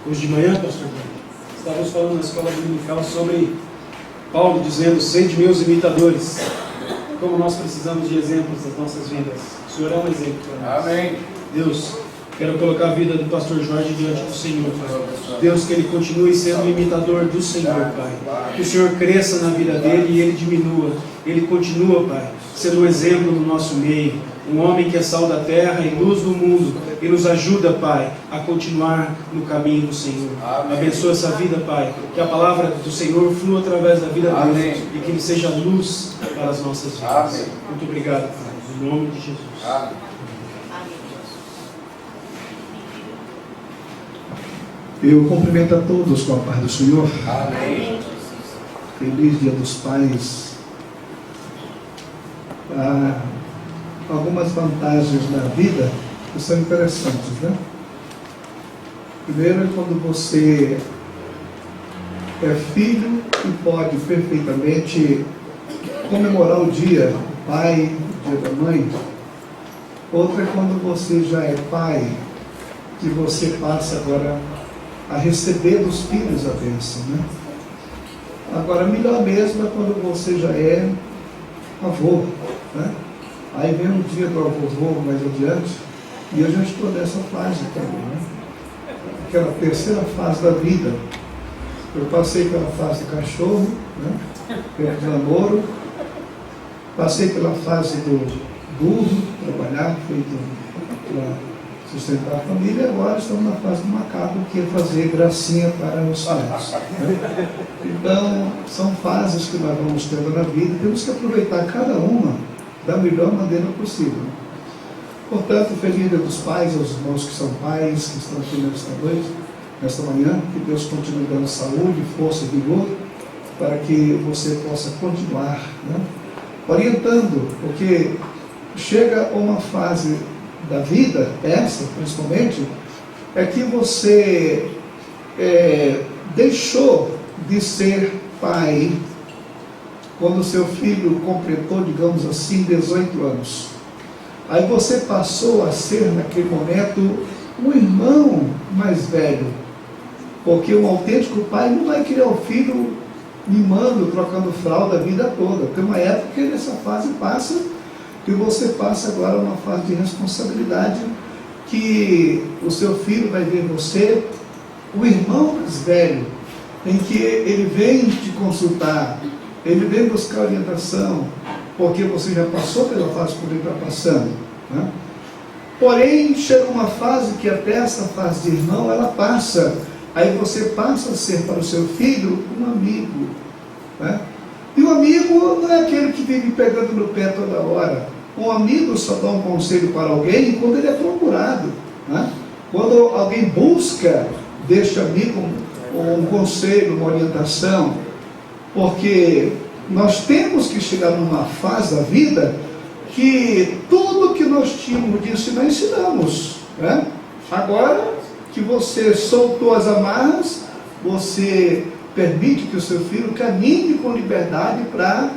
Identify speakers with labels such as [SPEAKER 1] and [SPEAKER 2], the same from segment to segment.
[SPEAKER 1] Hoje de manhã, pastor, estávamos falando na escola dominical sobre Paulo dizendo: sede meus imitadores, como nós precisamos de exemplos das nossas vidas. O Senhor é um exemplo para nós.
[SPEAKER 2] Amém.
[SPEAKER 1] Deus, quero colocar a vida do pastor Jorge diante do Senhor, Pai. Deus, que ele continue sendo imitador do Senhor, Pai. Que o Senhor cresça na vida dele e ele diminua. Ele continua, Pai, sendo um exemplo no nosso meio. Um homem que é sal da terra e luz do mundo. E nos ajuda, Pai, a continuar no caminho do Senhor.
[SPEAKER 2] Amém.
[SPEAKER 1] Abençoa essa vida, Pai. Que a palavra do Senhor flua através da vida dele. E que ele seja luz para as nossas vidas.
[SPEAKER 2] Amém.
[SPEAKER 1] Muito obrigado, Pai. Em nome de Jesus.
[SPEAKER 2] Amém.
[SPEAKER 3] Eu cumprimento a todos com a paz do Senhor.
[SPEAKER 2] Amém.
[SPEAKER 3] Feliz Dia dos Pais. Algumas vantagens na vida que são interessantes, né? Primeiro é quando você é filho e pode perfeitamente comemorar o dia do pai, o dia da mãe. Outra é quando você já é pai, que você passa agora a receber dos filhos a bênção, né? Agora, melhor mesmo é quando você já é avô, né? Aí vem o dia do avô mais adiante, e eu já estou nessa fase também, né? Aquela terceira fase da vida. Eu passei pela fase de cachorro, né? Pelo namoro, passei pela fase do burro, trabalhar, feito para sustentar a família, e agora estamos na fase do macaco, que é fazer gracinha para os filhos, né? Então, são fases que nós vamos tendo na vida, e temos que aproveitar cada uma da melhor maneira possível. Portanto, feliz Dia dos Pais, aos irmãos que são pais, que estão aqui nesta manhã, que Deus continue dando saúde, força e vigor, para que você possa continuar, né, orientando, porque chega uma fase da vida, essa principalmente, é que você deixou de ser pai quando seu filho completou, digamos assim, 18 anos. Aí você passou a ser, naquele momento, um irmão mais velho. Porque um autêntico pai não vai criar o filho mimando, trocando fralda a vida toda. Tem uma época que nessa fase passa, e você passa agora uma fase de responsabilidade, que o seu filho vai ver você, o irmão mais velho, em que ele vem te consultar, ele vem buscar orientação, porque você já passou pela fase por ele está passando, né? Porém, chega uma fase que até essa fase de irmão, ela passa, aí você passa a ser para o seu filho um amigo, né? E o amigo não é aquele que vive pegando no pé toda hora. Um amigo só dá um conselho para alguém quando ele é procurado, né? Quando alguém busca deste amigo um conselho, uma orientação, porque nós temos que chegar numa fase da vida que tudo que nós tínhamos de ensinar, ensinamos, né? Agora que você soltou as amarras, você permite que o seu filho caminhe com liberdade para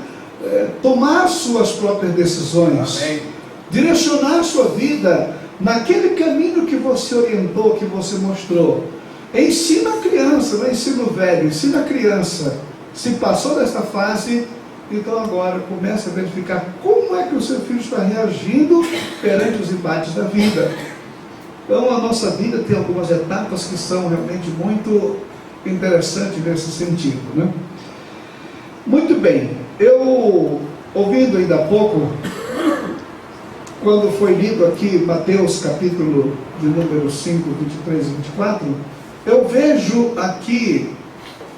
[SPEAKER 3] tomar suas próprias decisões.
[SPEAKER 2] Amém.
[SPEAKER 3] Direcionar sua vida naquele caminho que você orientou, que você mostrou. Ensina a criança, não ensina o velho, ensina a criança. Se passou dessa fase, então agora começa a verificar como é que o seu filho está reagindo perante os embates da vida. Então a nossa vida tem algumas etapas que são realmente muito interessantes nesse sentido, né? Muito bem, eu ouvindo ainda há pouco, quando foi lido aqui Mateus capítulo de número 5, 23 e 24, eu vejo aqui,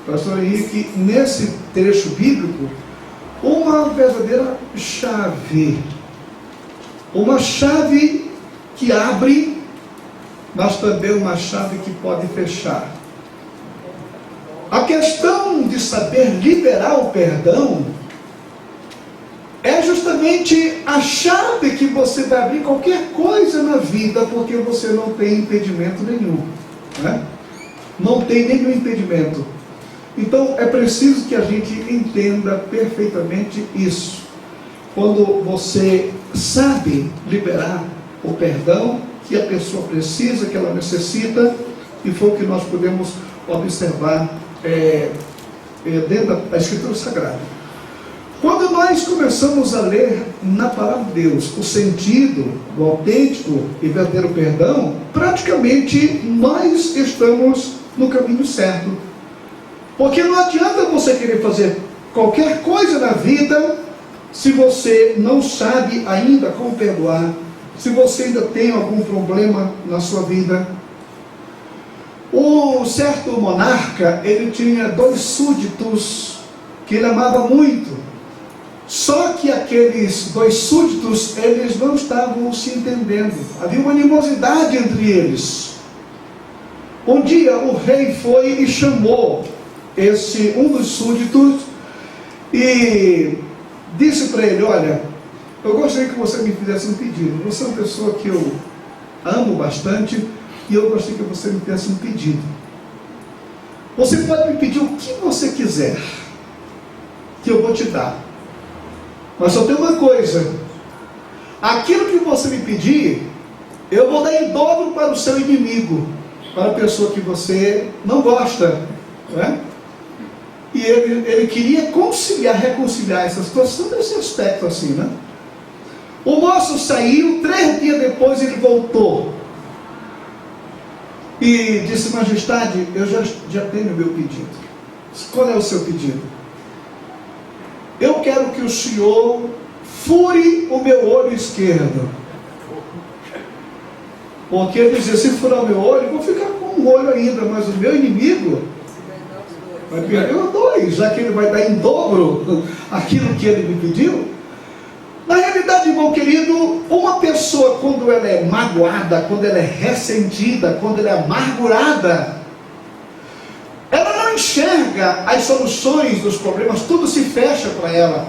[SPEAKER 3] pastor Henrique, nesse trecho bíblico, uma verdadeira chave. Uma chave que abre, mas também uma chave que pode fechar. A questão de saber liberar o perdão é justamente a chave que você vai abrir qualquer coisa na vida, porque você não tem impedimento nenhum, né? Não tem nenhum impedimento. Então é preciso que a gente entenda perfeitamente isso. Quando você sabe liberar o perdão que a pessoa precisa, que ela necessita, e foi o que nós podemos observar dentro da Escritura Sagrada. Quando nós começamos a ler na palavra de Deus o sentido do autêntico e verdadeiro perdão, praticamente nós estamos no caminho certo. Porque não adianta você querer fazer qualquer coisa na vida se você não sabe ainda como perdoar, se você ainda tem algum problema na sua vida. Um certo monarca, ele tinha 2 súditos que ele amava muito. Só que aqueles 2 súditos, eles não estavam se entendendo. Havia uma animosidade entre eles. Um dia o rei foi e chamou um dos súditos e disse para ele: olha, eu gostaria que você me fizesse um pedido. Você é uma pessoa que eu amo bastante e eu gostaria que você me fizesse um pedido. Você pode me pedir o que você quiser, que eu vou te dar. Mas só tem uma coisa: aquilo que você me pedir, eu vou dar em dobro para o seu inimigo, para a pessoa que você não gosta, né? E ele queria reconciliar essa situação nesse aspecto assim, né? O moço saiu, 3 dias depois ele voltou e disse: majestade, eu já tenho o meu pedido. Qual é o seu pedido? Eu quero que o senhor fure o meu olho esquerdo. Porque ele dizia: se furar o meu olho, eu vou ficar com um olho ainda, mas o meu inimigo vai perder os 2, já que ele vai dar em dobro aquilo que ele me pediu. Na realidade, irmão querido, uma pessoa, quando ela é magoada, quando ela é ressentida, quando ela é amargurada, ela não enxerga as soluções dos problemas, tudo se fecha para ela.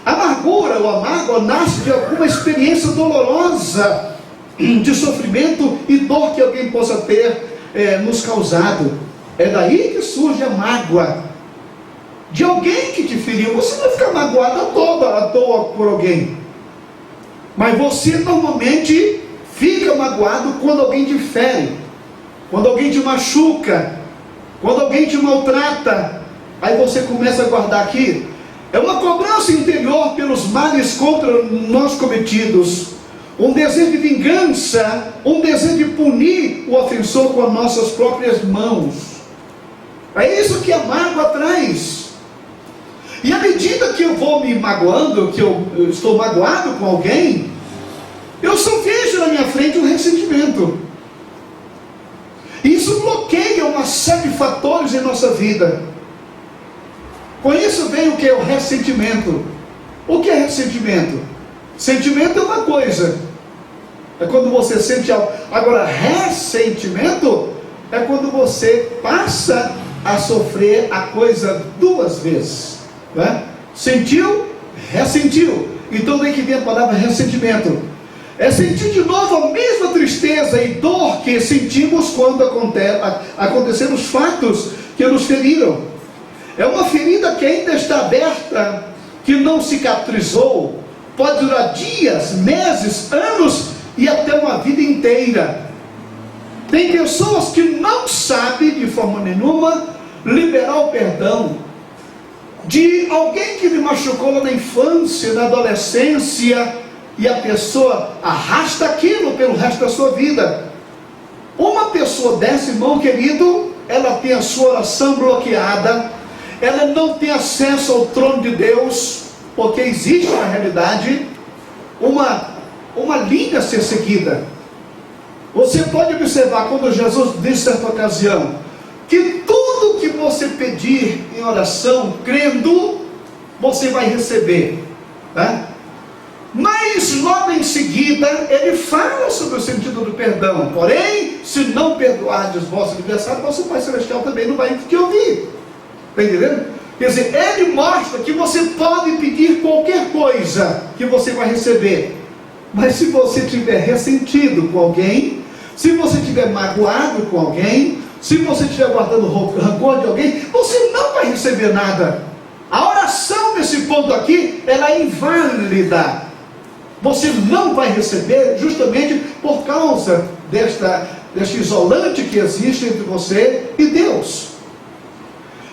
[SPEAKER 3] A amargura ou a mágoa nasce de alguma experiência dolorosa, de sofrimento e dor que alguém possa ter nos causado. É daí que surge a mágoa de alguém que te feriu. Você não vai ficar magoado à toa por alguém, mas você normalmente fica magoado quando alguém te fere, quando alguém te machuca, quando alguém te maltrata. Aí você começa a guardar aqui. É uma cobrança interior pelos males contra nós cometidos, um desejo de vingança, um desejo de punir o ofensor com as nossas próprias mãos. É isso que a mágoa traz. E à medida que eu vou me magoando, que eu estou magoado com alguém, eu só vejo na minha frente um ressentimento. E isso bloqueia uma série de fatores em nossa vida. Com isso vem o que é o ressentimento. O que é ressentimento? Sentimento é uma coisa, é quando você sente algo. Agora, ressentimento é quando você passa a sofrer a coisa 2 vezes, né? Sentiu, ressentiu. Então daí que vem a palavra ressentimento. É sentir de novo a mesma tristeza e dor que sentimos quando aconteceram os fatos que nos feriram. É uma ferida que ainda está aberta, que não cicatrizou. Pode durar dias, meses, anos e até uma vida inteira. Tem pessoas que não sabem de forma nenhuma liberar o perdão de alguém que me machucou lá na infância, na adolescência, e a pessoa arrasta aquilo pelo resto da sua vida. Uma pessoa dessa, irmão querido, ela tem a sua oração bloqueada, ela não tem acesso ao trono de Deus, porque existe na realidade uma linha a ser seguida. Você pode observar quando Jesus disse certa ocasião que tudo que você pedir em oração, crendo, você vai receber, tá? Mas logo em seguida ele fala sobre o sentido do perdão. Porém, se não perdoardes vosso adversário, vosso Pai Celestial também não vai te ouvir. Está entendendo? Quer dizer, ele mostra que você pode pedir qualquer coisa que você vai receber. Mas se você tiver ressentido com alguém, se você tiver magoado com alguém, se você estiver guardando rancor de alguém, você não vai receber nada. A oração nesse ponto aqui, ela é inválida. Você não vai receber justamente por causa deste isolante que existe entre você e Deus.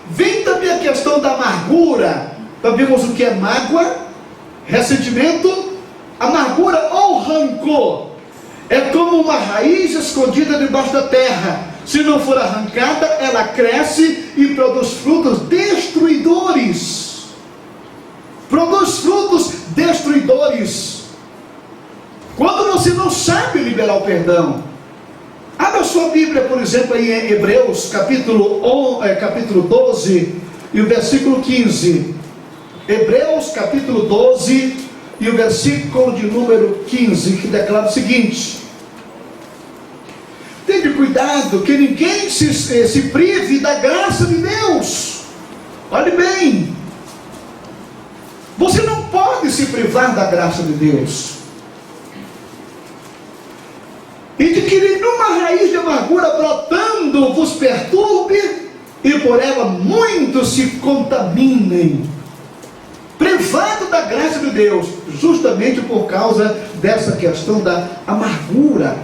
[SPEAKER 3] Vem também a questão da amargura. Sabemos o que é mágoa, ressentimento, amargura ou rancor. É como uma raiz escondida debaixo da terra. Se não for arrancada, ela cresce e produz frutos destruidores. Produz frutos destruidores. Quando você não sabe liberar o perdão. Abra sua Bíblia, por exemplo, aí em Hebreus, capítulo 12, e o versículo 15. Hebreus, capítulo 12, e o versículo de número 15, que declara o seguinte: tenha cuidado que ninguém se prive da graça de Deus. Olhe bem, você não pode se privar da graça de Deus. E de que nenhuma raiz de amargura brotando vos perturbe, e por ela muitos se contaminem. Privado da graça de Deus, justamente por causa dessa questão da amargura.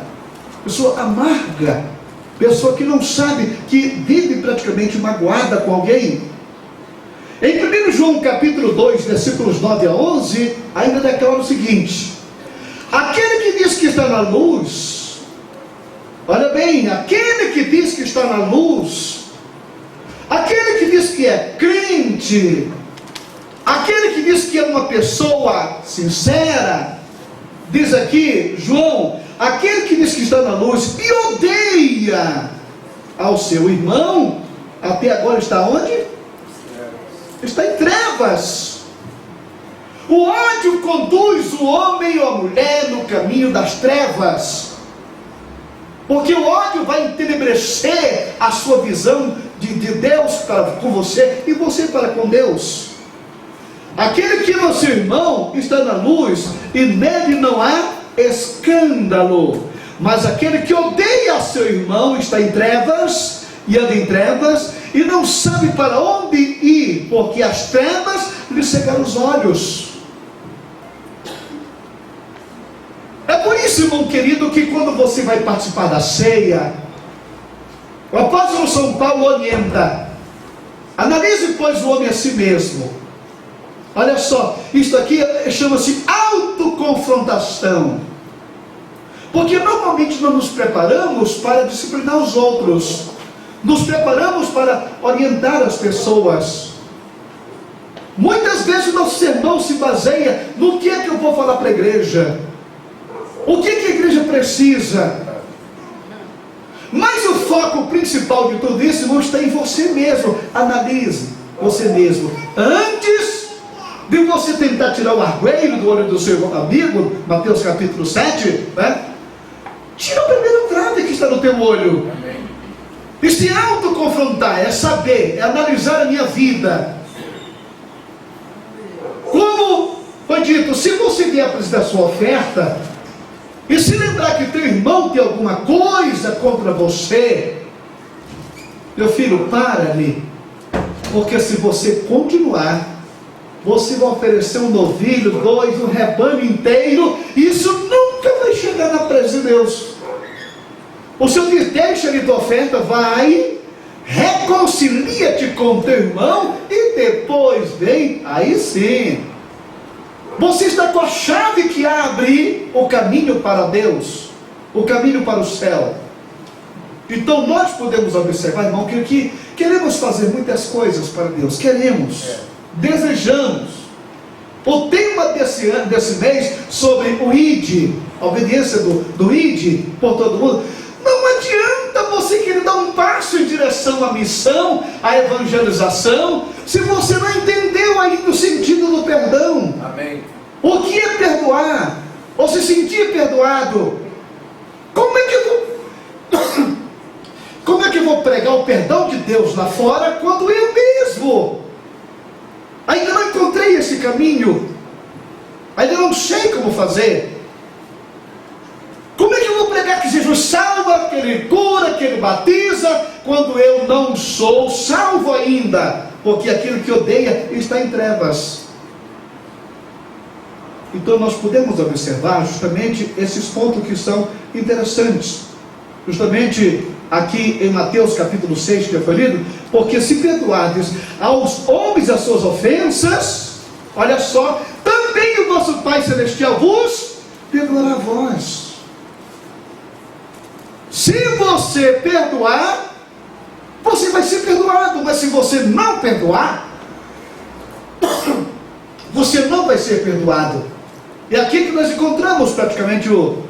[SPEAKER 3] Pessoa amarga, pessoa que não sabe, que vive praticamente magoada com alguém. Em 1 João capítulo 2, versículos 9 a 11, ainda declara o seguinte: aquele que diz que está na luz, olha bem, aquele que diz que está na luz, aquele que diz que é crente, aquele que diz que é uma pessoa sincera, diz aqui João, aquele que diz que está na luz e odeia ao seu irmão, até agora está onde? Está em trevas. O ódio conduz o homem ou a mulher no caminho das trevas, porque o ódio vai entenebrecer a sua visão de Deus para com você e você para com Deus. Aquele que é seu irmão está na luz e nele não há escândalo, mas aquele que odeia seu irmão está em trevas e anda em trevas e não sabe para onde ir, porque as trevas lhe cegaram os olhos. É por isso, irmão querido, que quando você vai participar da ceia, o apóstolo São Paulo orienta: analise, pois, o homem a si mesmo. Olha só, isso aqui chama-se autoconfrontação. Porque normalmente nós nos preparamos para disciplinar os outros, nos preparamos para orientar as pessoas. Muitas vezes o nosso sermão se baseia no que é que eu vou falar para a igreja, o que é que a igreja precisa. Mas o foco principal de tudo isso, irmão, está em você mesmo. Analise você mesmo antes de você tentar tirar o argueiro do olho do seu amigo. Mateus capítulo 7, né? Tira a primeira trave que está no teu olho. Amém. E se autoconfrontar, é saber, é analisar a minha vida. Como foi dito, se você vier apresentar sua oferta e se lembrar que teu irmão tem alguma coisa contra você, meu filho, para ali, porque se você continuar, você vai oferecer um novilho, dois, um rebanho inteiro, e isso nunca vai chegar na presença de Deus. O Senhor diz: deixa ali tua oferta, vai, reconcilia-te com teu irmão, e depois vem, aí sim. Você está com a chave que abre o caminho para Deus, o caminho para o céu. Então nós podemos observar, irmão, que queremos fazer muitas coisas para Deus, desejamos. O tema desse mês sobre o ID, a obediência do ID por todo mundo. Não adianta você querer dar um passo em direção à missão, à evangelização, se você não entendeu ainda o sentido do perdão.
[SPEAKER 2] Amém.
[SPEAKER 3] O que é perdoar? Ou se sentir perdoado? Como é que eu vou pregar o perdão de Deus lá fora quando eu mesmo ainda não encontrei esse caminho? Ainda não sei como fazer. Como é que eu vou pregar que Jesus salva, que Ele cura, que Ele batiza, quando eu não sou salvo ainda? Porque aquilo que odeia está em trevas. Então nós podemos observar justamente esses pontos que são interessantes. justamente aqui em Mateus capítulo 6, que foi lido, porque se perdoardes aos homens as suas ofensas, olha só, também o vosso Pai Celestial vos perdoará a vós. Se você perdoar, você vai ser perdoado, mas se você não perdoar, você não vai ser perdoado. E aqui que nós encontramos praticamente o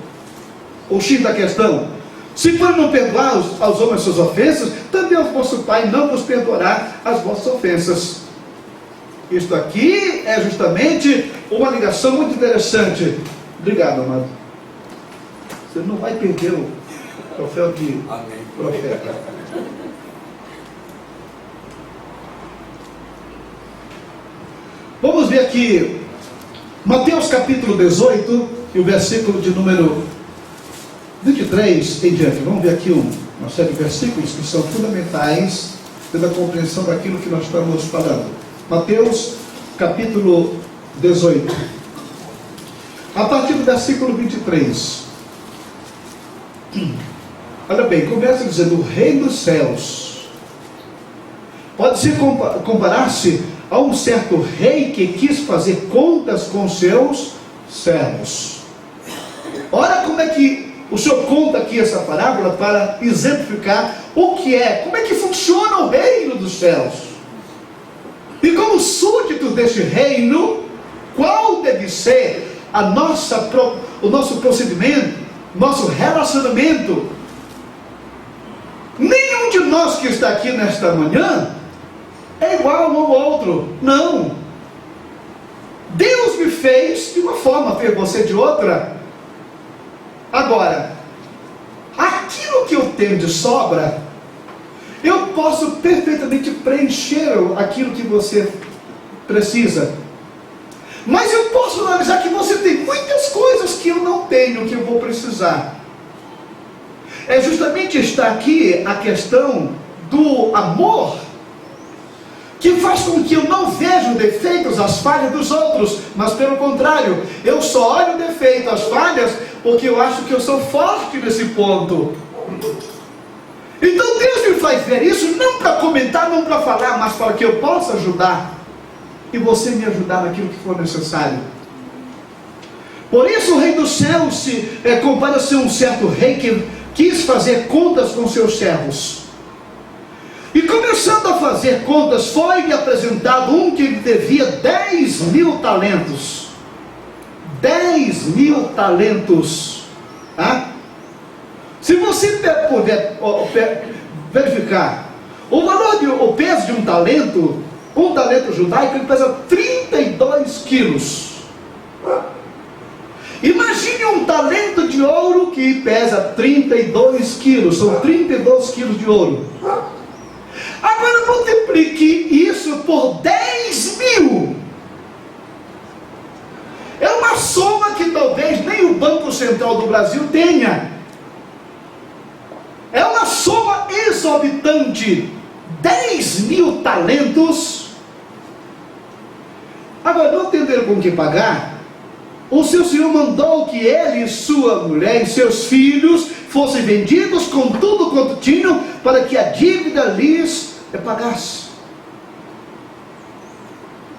[SPEAKER 3] X da questão. Se for não perdoar aos homens as suas ofensas, também o vosso Pai não vos perdoará as vossas ofensas. Isto aqui é justamente uma ligação muito interessante. Obrigado, amado. Você não vai perder o troféu de profeta. Vamos ver aqui Mateus capítulo 18 e o versículo de número 23 em diante. Vamos ver aqui uma série de versículos que são fundamentais pela compreensão daquilo que nós estamos falando. Mateus capítulo 18, a partir do versículo 23. Olha bem, começa dizendo: o reino dos céus pode-se comparar-se a um certo rei que quis fazer contas com seus servos. Olha como é que o Senhor conta aqui essa parábola para exemplificar o que é, como é que funciona o reino dos céus. E como súditos deste reino, qual deve ser o nosso procedimento, nosso relacionamento. Nenhum de nós que está aqui nesta manhã é igual um ao outro. Não. Deus me fez de uma forma, fez você de outra. Agora, aquilo que eu tenho de sobra, eu posso perfeitamente preencher aquilo que você precisa. Mas eu posso analisar que você tem muitas coisas que eu não tenho, que eu vou precisar. É justamente está aqui a questão do amor, que faz com que eu não veja os defeitos, as falhas dos outros, mas pelo contrário, eu só olho o defeito, as falhas, porque eu acho que eu sou forte nesse ponto. Então Deus me faz ver isso, não para comentar, não para falar, mas para que eu possa ajudar, e você me ajudar naquilo que for necessário. Por isso o rei do céu compara-se a um certo rei que quis fazer contas com seus servos. E começando a fazer contas, foi-lhe apresentado um que lhe devia 10.000 talentos. 10.000 talentos. Se você puder verificar o valor, o peso de um talento judaico, ele pesa 32 quilos. Imagine um talento de ouro que pesa 32 quilos, são 32 quilos de ouro. Agora multiplique isso por 10.000. É uma soma que talvez nem o Banco Central do Brasil tenha. É uma soma exorbitante. 10.000 talentos. Agora, não tendo com o que pagar, o seu senhor mandou que ele, sua mulher e seus filhos fossem vendidos com tudo quanto tinham, para que a dívida lhes pagasse.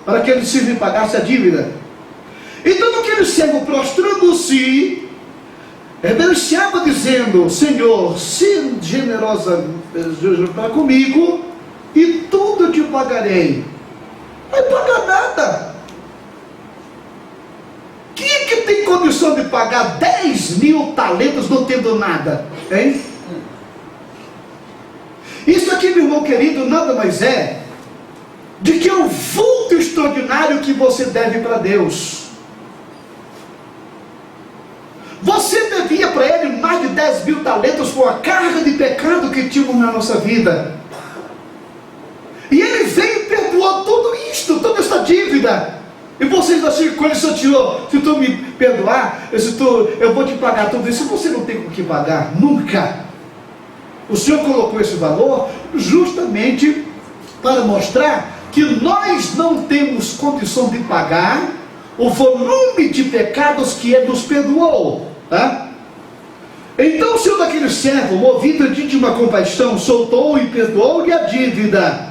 [SPEAKER 3] Para que eles se pagasse a dívida. Então aquele servo, prostrando-se, reverenciava dizendo: Senhor, se generosa para comigo, e tudo te pagarei. Não vai pagar nada. Quem é que tem condição de pagar 10.000 talentos não tendo nada? Hein? Isso aqui, meu irmão querido, nada mais é de que o vulto extraordinário que você deve para Deus. Você devia para Ele mais de 10.000 talentos por a carga de pecado que tínhamos na nossa vida. E Ele veio e perdoou tudo isto, toda esta dívida. E vocês assim, quando Senhor, se tu me perdoar, eu vou te pagar tudo isso. Você não tem com que pagar, nunca. O Senhor colocou esse valor justamente para mostrar que nós não temos condição de pagar o volume de pecados que Ele nos perdoou. Então o senhor daquele servo, movido de íntima compaixão, soltou e perdoou-lhe a dívida.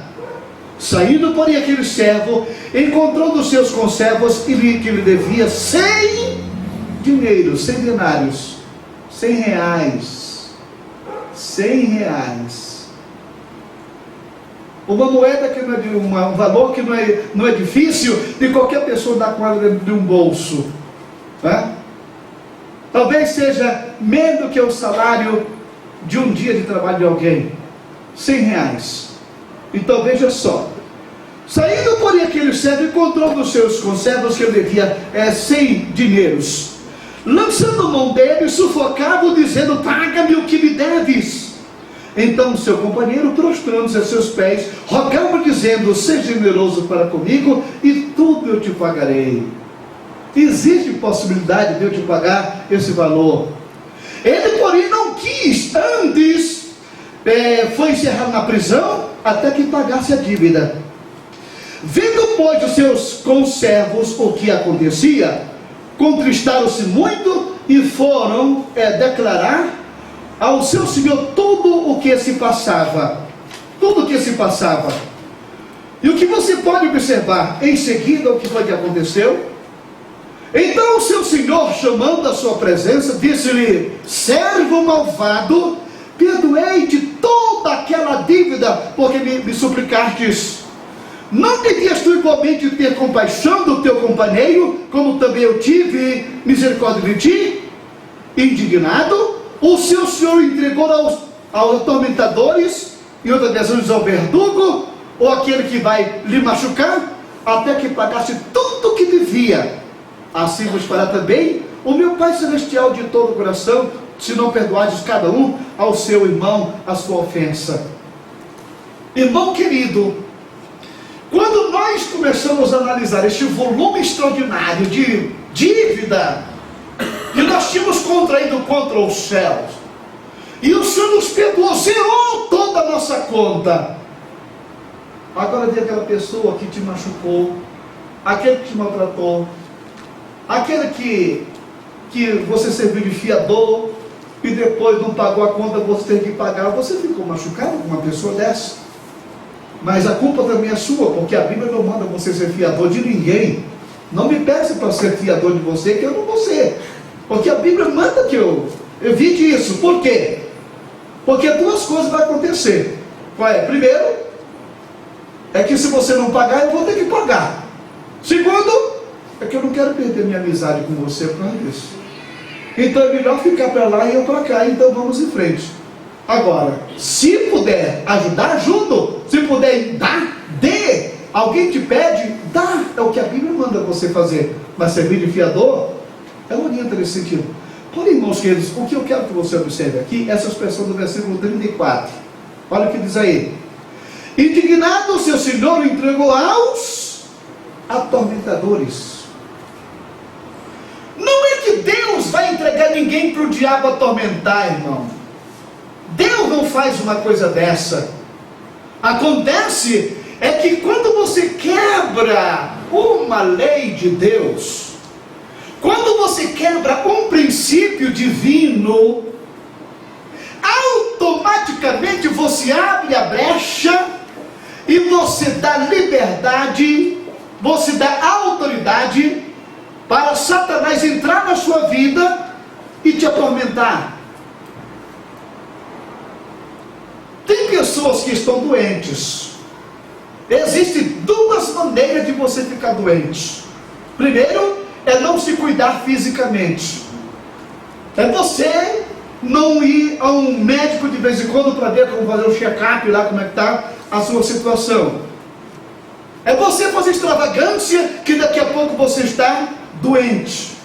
[SPEAKER 3] Saindo, porém, aquele servo encontrou dos seus conservos que lhe devia 100 dinheiros, 100 denários, 100 reais. 100 reais. Uma moeda que não é de um valor que não é difícil de qualquer pessoa dar com ela dentro de um bolso, né? Talvez seja menos que o salário de um dia de trabalho de alguém. 100 reais. Então veja só. Saindo, porém, aquele servo encontrou dos seus conservos que ele devia 100 dinheiros. Lançando mão dele, sufocava-o, dizendo: paga-me o que me deves. Então seu companheiro, prostrando-se a seus pés, rogava, dizendo: seja generoso para comigo, e tudo eu te pagarei. Existe possibilidade de eu te pagar esse valor. Ele, porém, não quis. Antes foi encerrado na prisão até que pagasse a dívida. Vendo, pois, os seus conservos o que acontecia, contristaram-se muito e foram declarar ao seu senhor tudo o que se passava. Tudo o que se passava. E o que você pode observar em seguida, o que foi que aconteceu? Então o seu senhor, chamando a sua presença, disse-lhe: servo malvado, perdoei-te toda aquela dívida, porque me suplicastes. Não devias tu igualmente ter compaixão do teu companheiro, como também eu tive misericórdia de ti? Indignado, o seu senhor entregou aos atormentadores, e outras vezes ao verdugo, ou aquele que vai lhe machucar, até que pagasse tudo o que devia. Assim vos fará também o meu Pai Celestial de todo o coração, se não perdoardes cada um ao seu irmão a sua ofensa. Irmão querido, quando nós começamos a analisar este volume extraordinário de dívida que nós tínhamos contraído contra os céus, e o Senhor nos perdoou, zerou toda a nossa conta. Agora vem aquela pessoa que te machucou, aquele que te maltratou, aquele que você serviu de fiador e depois não pagou a conta, você tem que pagar. Você ficou machucado com uma pessoa dessa? Mas a culpa também é sua, porque a Bíblia não manda você ser fiador de ninguém. Não me peça para ser fiador de você, que eu não vou ser, porque a Bíblia manda que eu evite isso. Por quê? Porque duas coisas vão acontecer. Qual é? Primeiro, é que se você não pagar, eu vou ter que pagar. Segundo, é que eu não quero perder minha amizade com você por causa disso. Então é melhor ficar para lá e eu para cá. Então vamos em frente. Agora, se puder ajudar, ajudo. Se puder dar, dê. Alguém te pede, dá. É o que a Bíblia manda você fazer. Mas servir de fiador é orienta nesse sentido. Porém, irmãos queridos, o que eu quero que você observe aqui, essa expressão do versículo 34. Olha o que diz aí. Indignado, seu senhor o entregou aos atormentadores. Não é que Deus vai entregar ninguém para o diabo atormentar, irmão. Deus não faz uma coisa dessa. Acontece é que quando você quebra uma lei de Deus, quando você quebra um princípio divino, automaticamente você abre a brecha e você dá liberdade, você dá autoridade para Satanás entrar na sua vida e te atormentar. Tem pessoas que estão doentes. Existem duas maneiras de você ficar doente. Primeiro, é não se cuidar fisicamente. É você não ir a um médico de vez em quando para ver como fazer um check-up lá, como é que está a sua situação. É você fazer extravagância que daqui a pouco você está doente.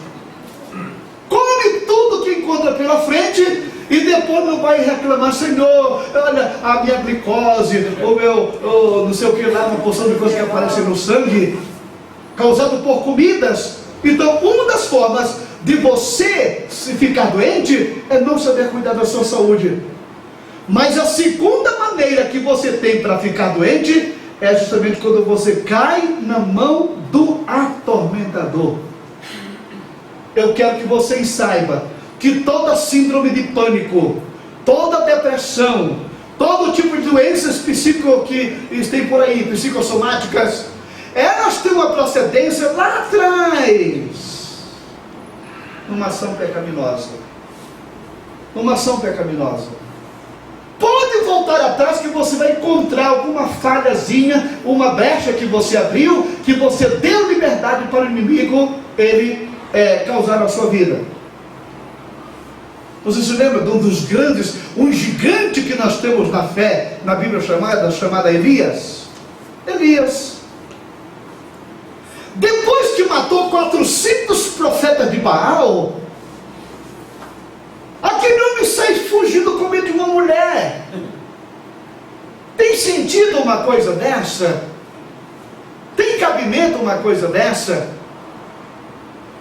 [SPEAKER 3] Come tudo que encontra pela frente e depois não vai reclamar: Senhor, olha a minha glicose, o meu não sei o que lá, uma porção de coisa que aparece no sangue, causado por comidas. Então, uma das formas de você se ficar doente é não saber cuidar da sua saúde. Mas a segunda maneira que você tem para ficar doente é justamente quando você cai na mão do atormentador. Eu quero que vocês saibam, que toda síndrome de pânico, toda depressão, todo tipo de doenças que tem por aí, psicossomáticas, elas têm uma procedência lá atrás, numa ação pecaminosa. Uma ação pecaminosa. Pode voltar atrás que você vai encontrar alguma falhazinha, uma brecha que você abriu, que você deu liberdade para o inimigo ele causar na sua vida. Você se lembra de um dos grandes, um gigante que nós temos na fé, na Bíblia chamada Elias? Elias. Depois que matou 400 profetas de Baal, aquele homem sai fugindo com medo de uma mulher. Tem sentido uma coisa dessa? Tem cabimento uma coisa dessa?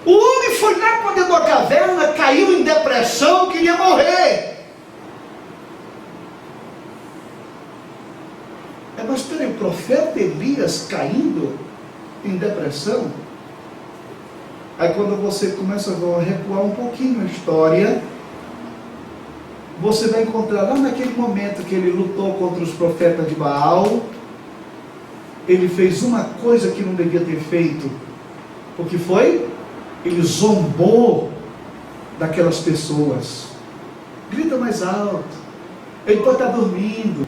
[SPEAKER 3] O homem foi lá para dentro da caverna, caiu em depressão, queria morrer. Mas peraí, o profeta Elias caindo em depressão? Aí quando você começa a recuar um pouquinho a história, você vai encontrar lá naquele momento que ele lutou contra os profetas de Baal, ele fez uma coisa que não devia ter feito. O que foi? Ele zombou daquelas pessoas. Grita mais alto. Ele pode estar dormindo.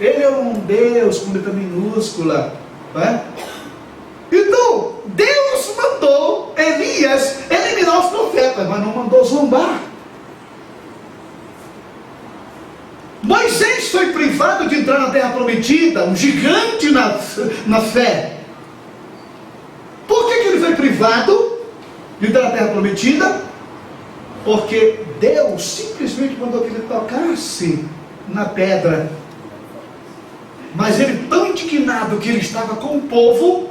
[SPEAKER 3] Ele é um Deus com letra minúscula, não é? Então, Deus mandou Elias eliminar os profetas, mas não mandou zombar. Moisés foi privado de entrar na terra prometida, um gigante na fé. Por que ele foi privado de entrar na terra prometida? Porque Deus simplesmente mandou que ele tocasse na pedra. Mas ele, tão indignado que ele estava com o povo,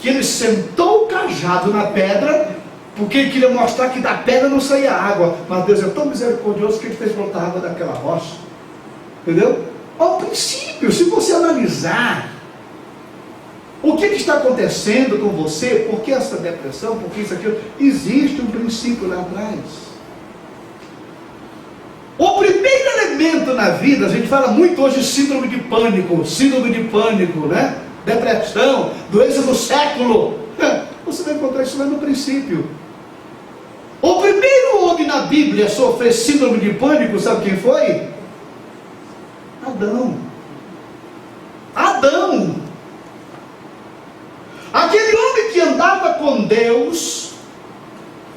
[SPEAKER 3] que ele sentou o cajado na pedra, porque ele queria mostrar que da pedra não saía água. Mas Deus é tão misericordioso que ele fez brotar água daquela rocha. Entendeu? Ao princípio, se você analisar o que está acontecendo com você, por que essa depressão, por que isso aqui, existe um princípio lá atrás. O primeiro elemento na vida, a gente fala muito hoje síndrome de pânico, né? Depressão, doença do século. Você vai encontrar isso lá no princípio. O primeiro homem na Bíblia a sofrer síndrome de pânico, sabe quem foi? Adão. Aquele homem que andava com Deus,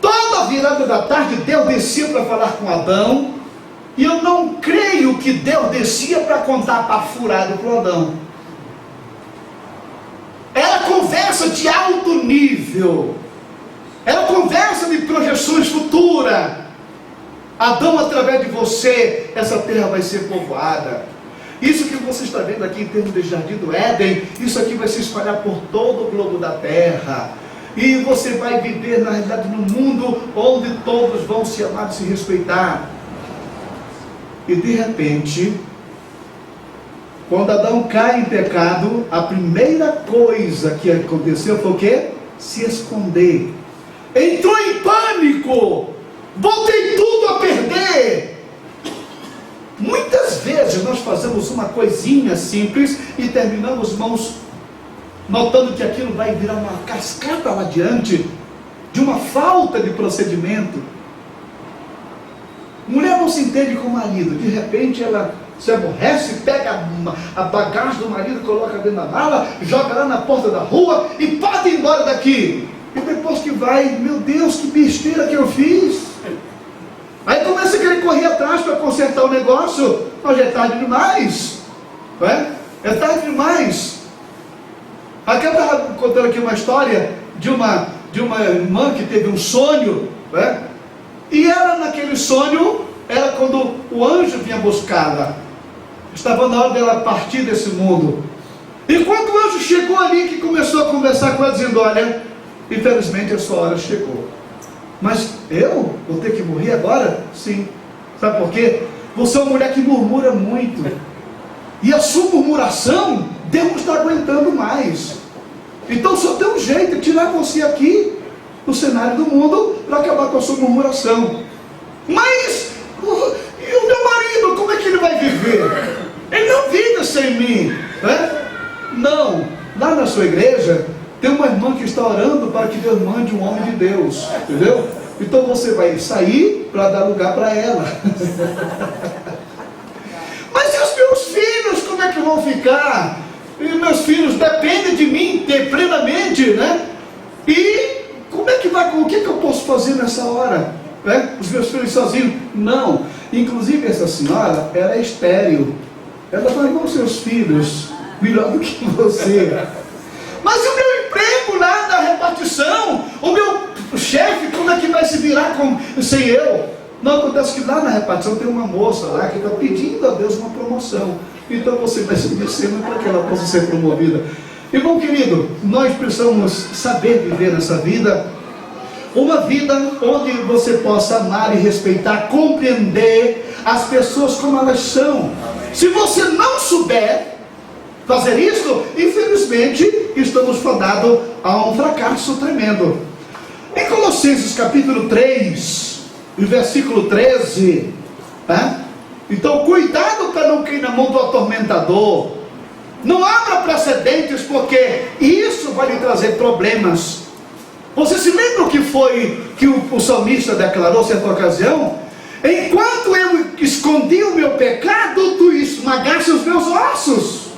[SPEAKER 3] toda virada da tarde Deus descia para falar com Adão, e eu não creio que Deus descia para contar para furado para Adão. Era conversa de alto nível, era conversa de projeções futuras. Adão, através de você, essa terra vai ser povoada. Isso que você está vendo aqui em termos de Jardim do Éden, isso aqui vai se espalhar por todo o globo da terra. E você vai viver, na realidade, num mundo onde todos vão se amar e se respeitar. E de repente, quando Adão cai em pecado, a primeira coisa que aconteceu foi o quê? Se esconder. Entrou em pânico. Botei tudo a perder. Muitas vezes nós fazemos uma coisinha simples e terminamos, irmãos, notando que aquilo vai virar uma cascata lá adiante, de uma falta de procedimento. Mulher não se entende com o marido, de repente ela se aborrece, pega a bagagem do marido, coloca dentro da mala, joga lá na porta da rua e pode ir embora daqui. E depois que vai, meu Deus, que besteira que eu fiz. Aí começa a querer correr atrás para consertar o negócio, mas já é tarde demais, não é? É tarde demais. Aqui eu estava contando aqui uma história de uma irmã que teve um sonho, né? E ela, naquele sonho, era quando o anjo vinha buscá-la. Estava na hora dela partir desse mundo. E quando o anjo chegou ali, que começou a conversar com ela, dizendo: olha, infelizmente a sua hora chegou. Mas eu vou ter que morrer agora? Sim. Sabe por quê? Você é uma mulher que murmura muito. E a sua murmuração, Deus não está aguentando mais. Então só tem um jeito, tirar você aqui do cenário do mundo para acabar com a sua murmuração. Mas e o meu marido, como é que ele vai viver? Ele não vive sem mim, né? Não, lá na sua igreja tem uma irmã que está orando para que Deus mande um homem de Deus, entendeu? Então você vai sair para dar lugar para ela. Mas e os meus filhos, como é que vão ficar? E meus filhos dependem de mim plenamente, né? E como é que vai, o que eu posso fazer nessa hora? Né? Os meus filhos sozinhos? Não. Inclusive essa senhora, ela é estéril. Ela vai com seus filhos melhor do que você. Mas o meu emprego lá na repartição, o meu chefe, como é que vai se virar sem eu? Não, acontece que lá na repartição tem uma moça lá que está pedindo a Deus uma promoção. Então você vai subir cima para que ela possa ser promovida. Irmão querido, nós precisamos saber viver essa vida. Uma vida onde você possa amar e respeitar, compreender as pessoas como elas são. Se você não souber fazer isso, infelizmente estamos fadados a um fracasso tremendo. Em Colossenses capítulo 3, versículo 13, né? Então cuidado para não cair na mão do atormentador. Não abra precedentes, porque isso vai lhe trazer problemas. Você se lembra o que foi que o salmista declarou certa ocasião? Enquanto eu escondi o meu pecado, tu esmagaste os meus ossos.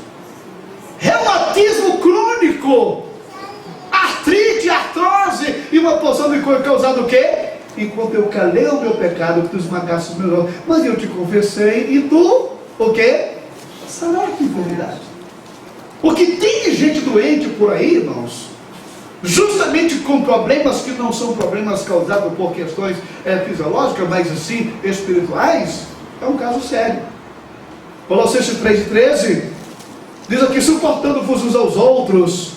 [SPEAKER 3] Reumatismo crônico, artrite, artrose e uma porção de coisa causada o quê? Enquanto eu calei o meu pecado, tu esmagaste os meus ossos. Mas eu te confessei e tu, o quê? Saraste, verdade. Porque tem gente doente por aí, irmãos, justamente com problemas que não são problemas causados por questões fisiológicas, mas sim espirituais. É um caso sério. Colossenses 3:13 diz aqui: suportando-vos uns aos outros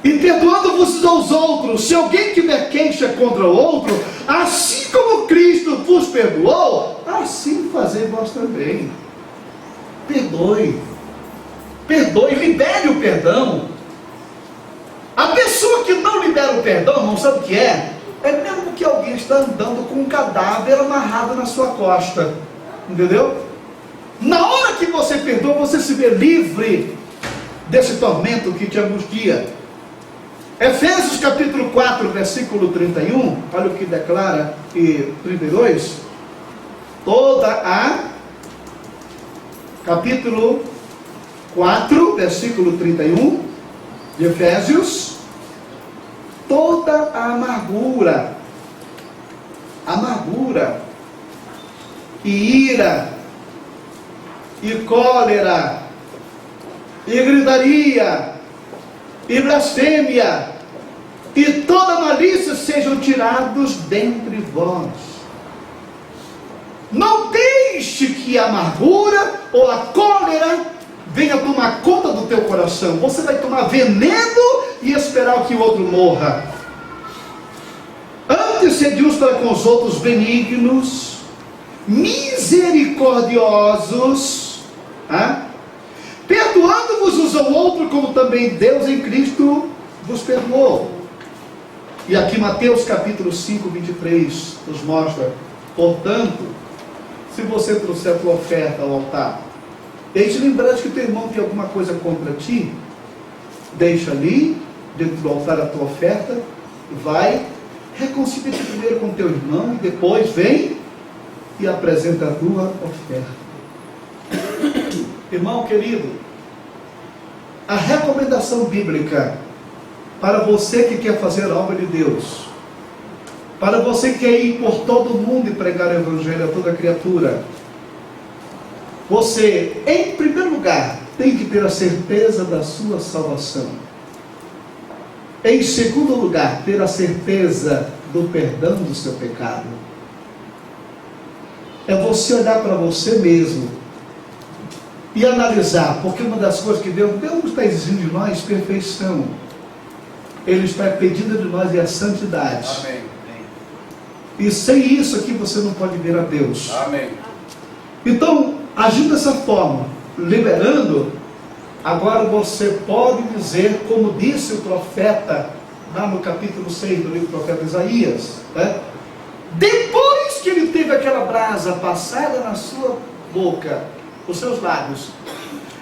[SPEAKER 3] e perdoando-vos aos outros, se alguém tiver queixa contra o outro, assim como Cristo vos perdoou, assim fazei vós também. Perdoe, libere o perdão. A pessoa que não libera o perdão, não sabe o que é? É mesmo que alguém está andando com um cadáver amarrado na sua costa, entendeu? Na hora que você perdoa, você se vê livre desse tormento que te angustia. Efésios capítulo 4, versículo 31, olha o que declara, e 32, capítulo 4, versículo 31, de Efésios: toda a amargura, e ira, e cólera, e gritaria, e blasfêmia, e toda malícia sejam tirados dentre vós. Não deixe que a amargura ou a cólera venha tomar conta do teu coração. Você vai tomar veneno e esperar que o outro morra. Antes, sede uns para com os outros benignos, misericordiosos, perdoando-vos uns ao outro, como também Deus em Cristo vos perdoou. E aqui Mateus capítulo 5, 23 nos mostra: portanto, se você trouxer a tua oferta ao altar, deixe lembrando que teu irmão tem alguma coisa contra ti, deixa ali, dentro do altar, a tua oferta, vai, reconcilia-te primeiro com teu irmão, e depois vem e apresenta a tua oferta. Irmão querido, a recomendação bíblica para você que quer fazer a obra de Deus, para você que quer ir por todo mundo e pregar o Evangelho a toda criatura, você, em primeiro lugar, tem que ter a certeza da sua salvação. Em segundo lugar, ter a certeza do perdão do seu pecado. É você olhar para você mesmo e analisar, porque uma das coisas que Deus está exigindo de nós, perfeição. Ele está pedindo de nós a santidade.
[SPEAKER 2] Amém.
[SPEAKER 3] E sem isso aqui você não pode ver a Deus.
[SPEAKER 2] Amém.
[SPEAKER 3] Então, agindo dessa forma, liberando, agora você pode dizer, como disse o profeta, lá no capítulo 6 do livro do profeta Isaías, né? Depois que ele teve aquela brasa passada na sua boca, os seus lábios,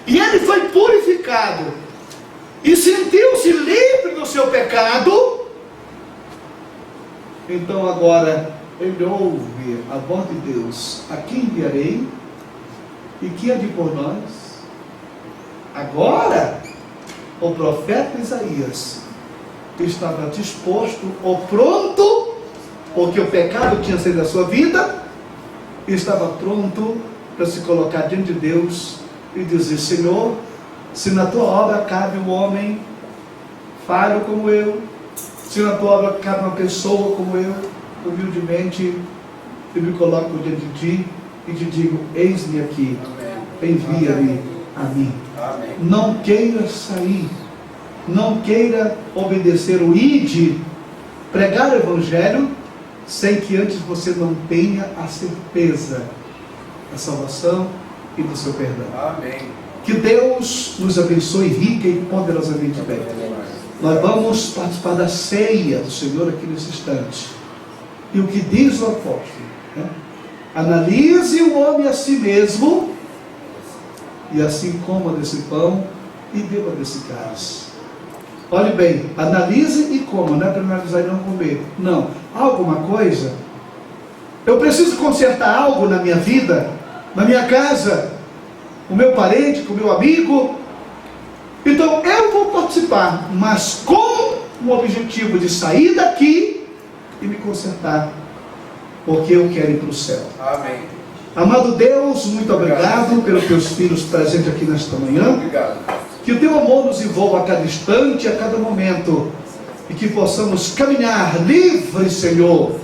[SPEAKER 3] e ele foi purificado, e sentiu-se livre do seu pecado, então agora ele ouve a voz de Deus: a quem enviarei? E que há de por nós? Agora, o profeta Isaías estava disposto ou pronto, porque o pecado tinha saído da sua vida, estava pronto para se colocar diante de Deus e dizer: Senhor, se na tua obra cabe um homem falho como eu, se na tua obra cabe uma pessoa como eu, humildemente eu me coloco diante de ti e te digo: eis-me aqui, envia-me a mim.
[SPEAKER 2] Amém.
[SPEAKER 3] Não queira sair, não queira obedecer o ide, pregar o evangelho, sem que antes você não tenha a certeza da salvação e do seu perdão.
[SPEAKER 2] Amém.
[SPEAKER 3] Que Deus nos abençoe rica e poderosamente bem. Nós vamos participar da ceia do Senhor aqui nesse instante. E o que diz o apóstolo, né? Analise o homem a si mesmo, e assim coma desse pão e beba desse cálice. Olhe bem, analise e coma, não é para analisar e não comer. Não, há alguma coisa, eu preciso consertar algo na minha vida, na minha casa, com o meu parente, com o meu amigo. Então eu vou participar, mas com o objetivo de sair daqui e me consertar, porque eu quero ir para o céu.
[SPEAKER 2] Amém.
[SPEAKER 3] Amado Deus, muito obrigado pelos teus filhos presentes aqui nesta manhã.
[SPEAKER 2] Obrigado.
[SPEAKER 3] Que o teu amor nos envolva a cada instante, a cada momento, e que possamos caminhar livres, Senhor,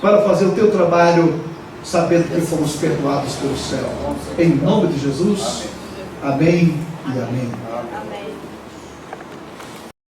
[SPEAKER 3] para fazer o teu trabalho, sabendo que fomos perdoados pelo céu. Em nome de Jesus, amém e amém.
[SPEAKER 2] Amém.
[SPEAKER 4] Amém.